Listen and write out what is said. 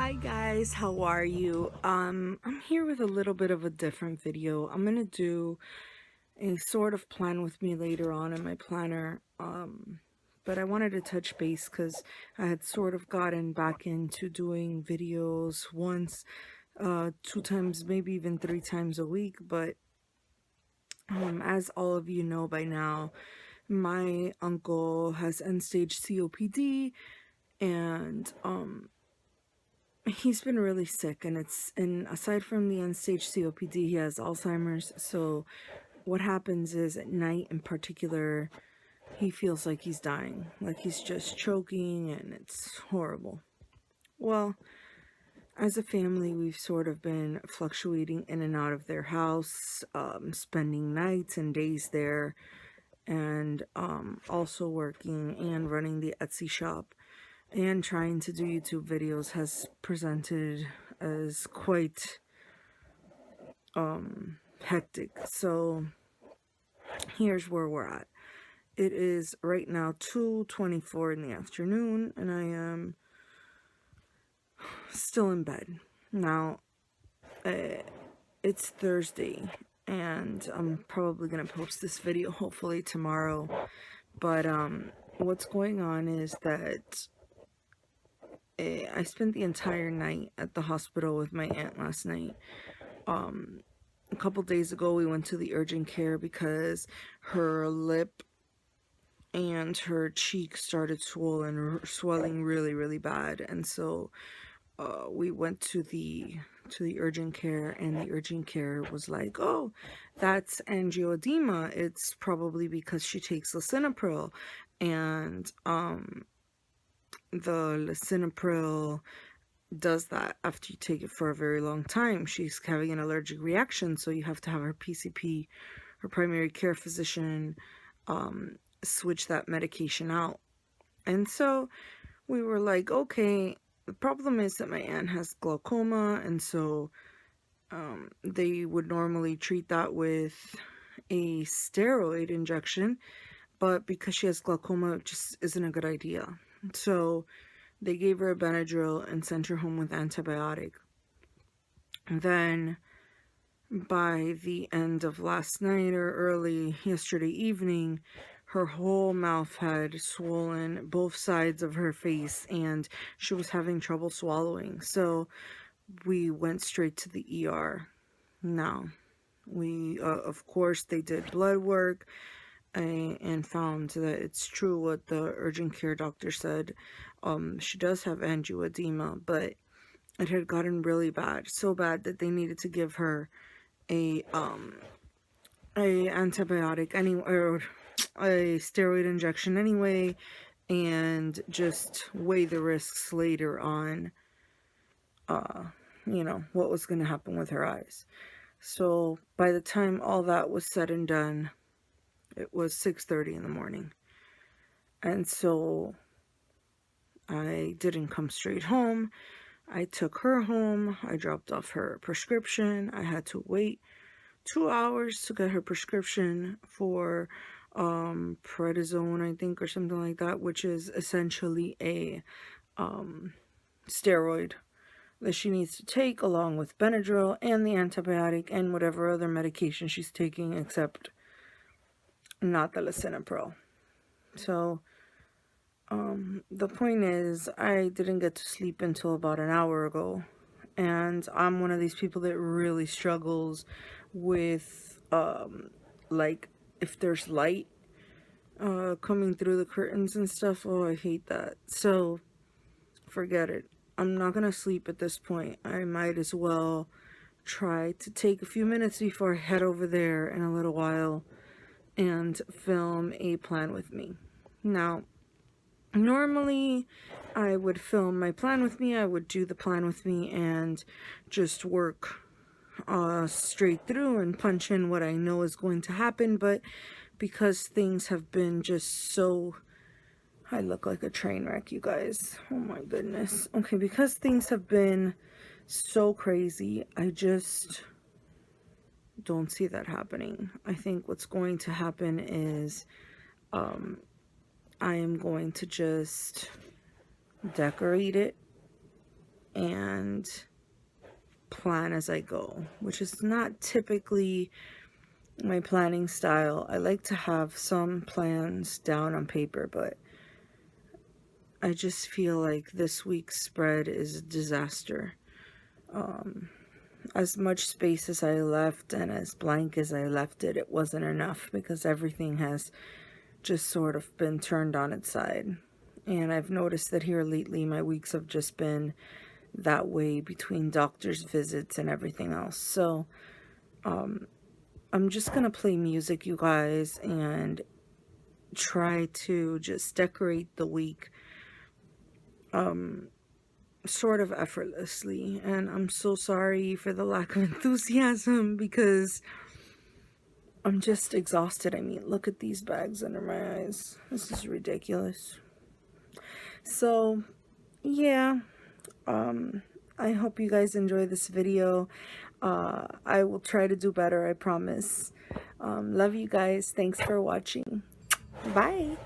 Hi guys, how are you? I'm here with a little bit of a different video. I'm gonna do a sort of plan with me later on in my planner. But I wanted to touch base because I had sort of gotten back into doing videos once, 2 times, maybe even 3 times a week. But as all of you know by now, my uncle has end-stage COPD, and he's been really sick, and aside from the end-stage COPD, he has Alzheimer's. So what happens is at night in particular, he feels like he's dying, like he's just choking, and it's horrible. Well, as a family, we've sort of been fluctuating in and out of their house, spending nights and days there, and also working and running the Etsy shop and trying to do YouTube videos has presented as quite hectic. So here's where we're at. It is right now 2:24 in the afternoon, and I am still in bed. Now, it's Thursday, and I'm probably gonna post this video hopefully tomorrow. But what's going on is that I spent the entire night at the hospital with my aunt last night. A couple days ago, we went to the urgent care because her lip and her cheek started swelling really, really bad. And so we went to the urgent care, and the urgent care was like, "Oh, that's angioedema. It's probably because she takes lisinopril." And the lisinopril does that after you take it for a very long time. She's having an allergic reaction, so you have to have her PCP, her primary care physician, switch that medication out. And so we were like, okay, the problem is that my aunt has glaucoma, and so they would normally treat that with a steroid injection, but because she has glaucoma, it just isn't a good idea. So they gave her a Benadryl and sent her home with antibiotic. And then by the end of last night or early yesterday evening, her whole mouth had swollen, both sides of her face, and she was having trouble swallowing. So we went straight to the ER. Now, we, of course, they did blood work and found that it's true what the urgent care doctor said. She does have angioedema, but it had gotten really bad, so bad that they needed to give her a antibiotic anyway, or a steroid injection anyway, and just weigh the risks later on, what was going to happen with her eyes. So by the time all that was said and done, it was 6:30 in the morning. And so I didn't come straight home. I took her home. I dropped off her prescription. I had to wait 2 hours to get her prescription for prednisone, I think, or something like that, which is essentially a steroid that she needs to take along with Benadryl and the antibiotic and whatever other medication she's taking, except not the lisinopril. So the point is, I didn't get to sleep until about an hour ago, and I'm one of these people that really struggles with like, if there's light coming through the curtains and stuff. Oh, I hate that. So forget it. I'm not gonna sleep at this point. I might as well try to take a few minutes before I head over there in a little while and film a plan with me. Now, normally I would film my plan with me. I would do the plan with me and just work straight through and punch in what I know is going to happen. But because things have been just so, I look like a train wreck, you guys. Oh my goodness. Okay, because things have been so crazy, I just don't see that happening. I think what's going to happen is I am going to just decorate it and plan as I go, which is not typically my planning style. I like to have some plans down on paper, but I just feel like this week's spread is a disaster. As much space as I left and as blank as I left it, it wasn't enough because everything has just sort of been turned on its side. And I've noticed that here lately my weeks have just been that way between doctor's visits and everything else. So I'm just gonna play music, you guys, and try to just decorate the week sort of effortlessly. And I'm so sorry for the lack of enthusiasm because I'm just exhausted. I mean, look at these bags under my eyes. This is ridiculous. So yeah, I hope you guys enjoy this video. I will try to do better, I promise. Love you guys. Thanks for watching. Bye.